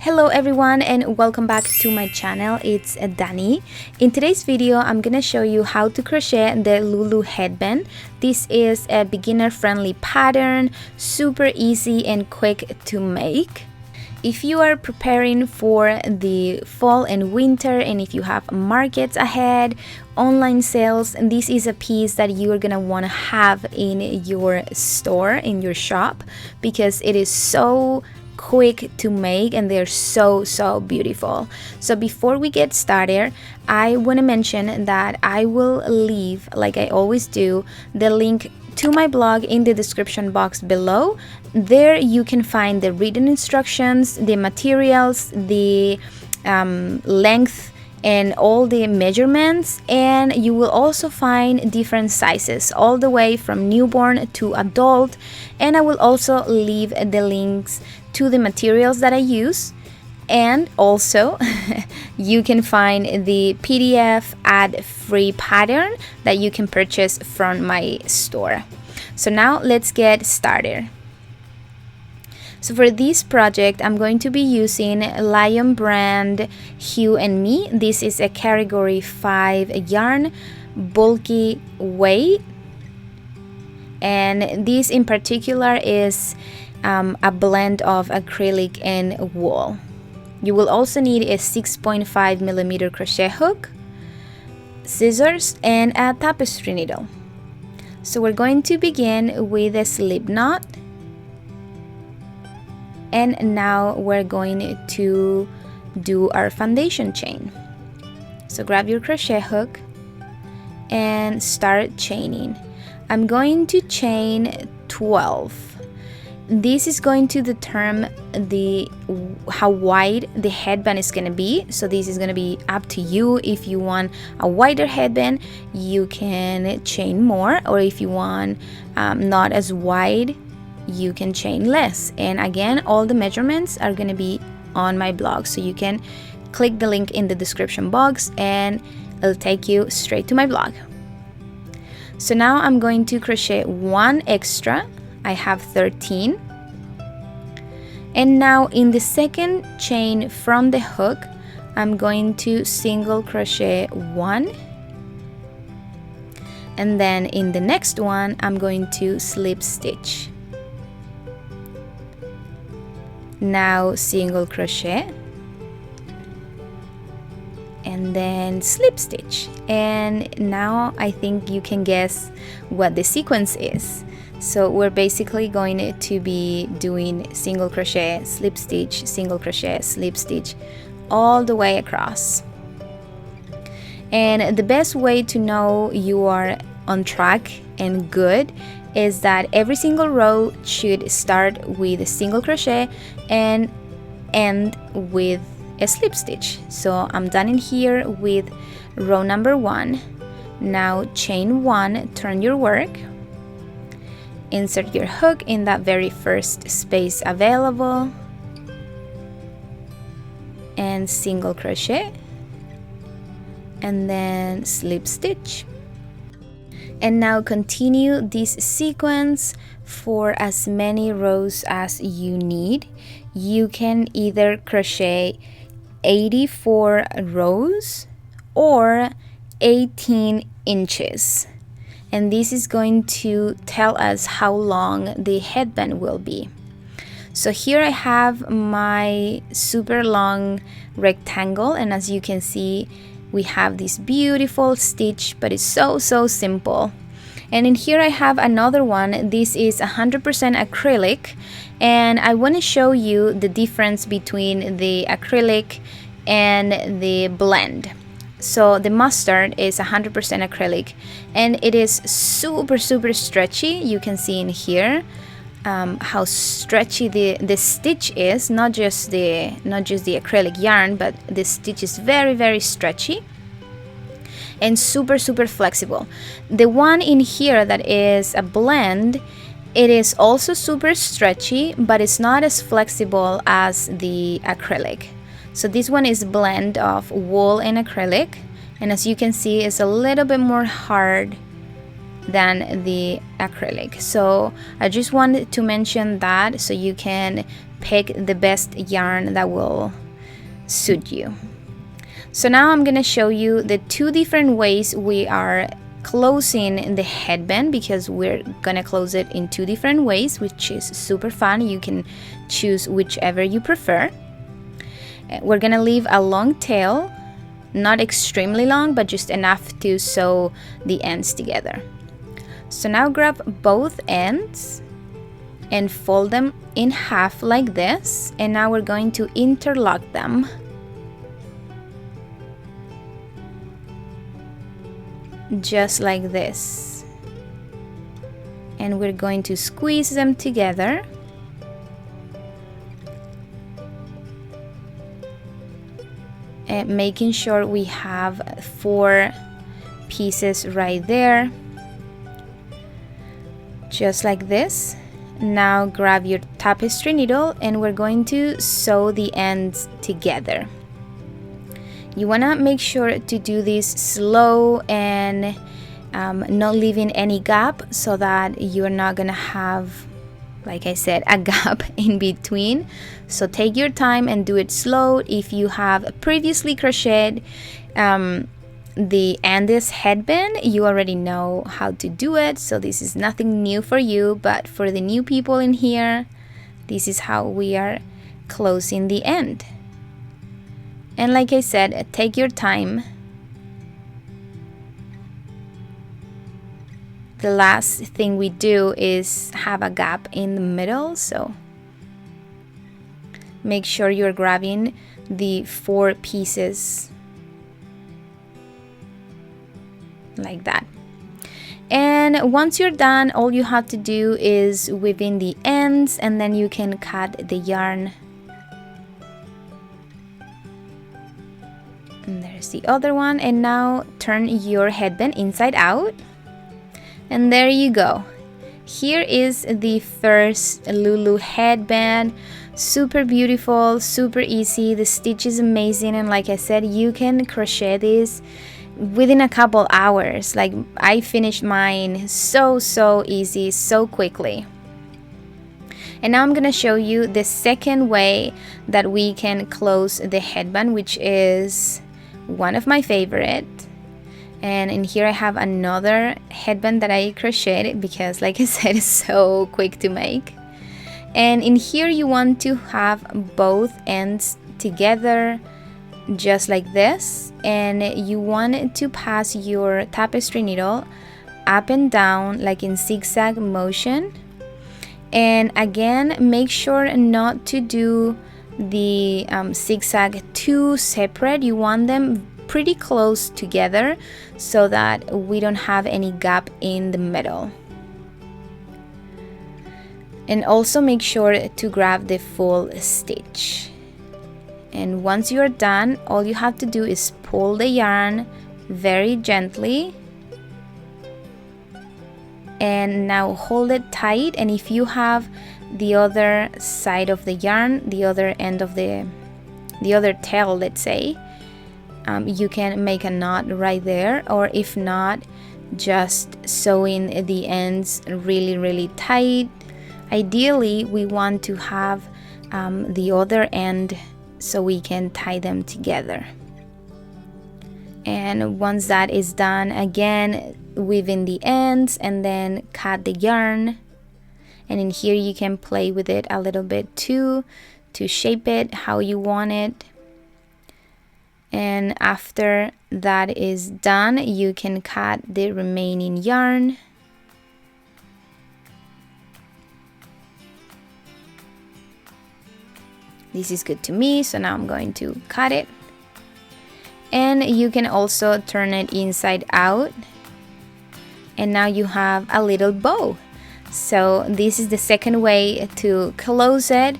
Hello everyone and welcome back to my channel. It's Danii. In today's video, I'm gonna show you how to crochet the LULU headband. This is a beginner-friendly pattern, super easy and quick to make. If you are preparing for the fall and winter, and if you have markets ahead, online sales, and this is a piece that you're gonna want to have in your store, in your shop, because it is so quick to make and they're so beautiful. So before we get started, I want to mention that I will leave, like I always do, the link to my blog in the description box below. There you can find the written instructions, the materials, the length and all the measurements, and you will also find different sizes all the way from newborn to adult. And I will also leave the links to the materials that I use, and also you can find the PDF ad-free pattern that you can purchase from my store. So now let's get started. So for this project, I'm going to be using Lion brand Hue and Me. This is a category 5 yarn, bulky weight, and this in particular is a blend of acrylic and wool. You will also need a 6.5 millimeter crochet hook, scissors, and a tapestry needle. So we're going to begin with a slip knot, and now we're going to do our foundation chain. So grab your crochet hook and start chaining. I'm going to chain 12. This is going to determine how wide the headband is going to be. So this is going to be up to you. If you want a wider headband, you can chain more, or if you want not as wide, you can chain less. And again, all the measurements are going to be on my blog, so you can click the link in the description box and it'll take you straight to my blog. So now I'm going to crochet one extra. I have 13, and now in the second chain from the hook, I'm going to single crochet 1, and then in the next one I'm going to slip stitch. Now single crochet and then slip stitch, and now I think you can guess what the sequence is. So we're basically going to be doing single crochet, slip stitch, single crochet, slip stitch all the way across. And the best way to know you are on track and good is that every single row should start with a single crochet and end with a slip stitch. So I'm done in here with row number 1. Now chain 1, turn your work, insert your hook in that very first space available, and single crochet, and then slip stitch. And now continue this sequence for as many rows as you need. You can either crochet 84 rows or 18 inches. And this is going to tell us how long the headband will be. So here I have my super long rectangle, and as you can see, we have this beautiful stitch, but it's so simple. And in here I have another one. This is 100% acrylic, and I want to show you the difference between the acrylic and the blend. So the mustard is 100% acrylic, and it is super stretchy. You can see in here how stretchy the stitch is, not just the acrylic yarn, but the stitch is very stretchy and super flexible. The one in here that is a blend, it is also super stretchy, but it's not as flexible as the acrylic. So this one is a blend of wool and acrylic, and as you can see, it's a little bit more hard than the acrylic. So I just wanted to mention that so you can pick the best yarn that will suit you. So now I'm gonna show you the 2 different ways we are closing the headband, because we're gonna close it in 2 different ways, which is super fun. You can choose whichever you prefer. We're gonna leave a long tail, not extremely long, but just enough to sew the ends together. So now grab both ends and fold them in half like this, and now we're going to interlock them. Just like this. And we're going to squeeze them together. And making sure we have 4 pieces right there. Just like this. Now grab your tapestry needle and we're going to sew the ends together. You want to make sure to do this slow and not leaving any gap, so that you're not gonna have, like I said, a gap in between. So take your time and do it slow. If you have previously crocheted the Andes headband, you already know how to do it, so this is nothing new for you. But for the new people in here, this is how we are closing the end. And like I said, take your time. The last thing we do is have a gap in the middle, so make sure you're grabbing the 4 pieces like that. And once you're done, all you have to do is weave in the ends, and then you can cut the yarn. And there's the other one. And now turn your headband inside out, and there you go. Here is the first LULU headband. Super beautiful, super easy. The stitch is amazing, and like I said, you can crochet this within a couple hours. Like, I finished mine so easy, so quickly. And now I'm gonna show you the second way that we can close the headband, which is one of my favorite. And in here I have another headband that I crocheted, because like I said, it's so quick to make. And in here you want to have both ends together, just like this, and you want to pass your tapestry needle up and down like in zigzag motion. And again, make sure not to do the zigzag too separate. You want them pretty close together so that we don't have any gap in the middle. And also make sure to grab the full stitch. And once you're done, all you have to do is pull the yarn very gently, and now hold it tight. And if you have the other side of the yarn, the other end of the other tail, let's say, you can make a knot right there, or if not, just sewing the ends really tight. Ideally, we want to have the other end so we can tie them together. And once that is done, again, weave in the ends and then cut the yarn. And in here you can play with it a little bit too, to shape it how you want it. And after that is done, you can cut the remaining yarn. This is good to me, so now I'm going to cut it. And you can also turn it inside out, and now you have a little bow. So this is the second way to close it.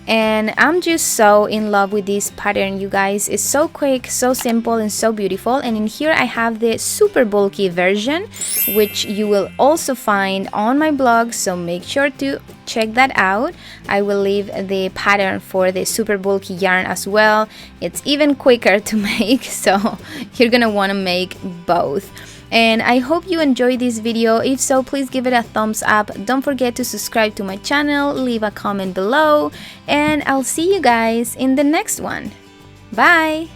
And I'm just so in love with this pattern, you guys. It's so quick, so simple, and so beautiful. And in here I have the super bulky version, which you will also find on my blog, so make sure to check that out. I will leave the pattern for the super bulky yarn as well. It's even quicker to make, so you're gonna want to make both. And I hope you enjoyed this video. If so, please give it a thumbs up. Don't forget to subscribe to my channel, leave a comment below, and I'll see you guys in the next one. Bye!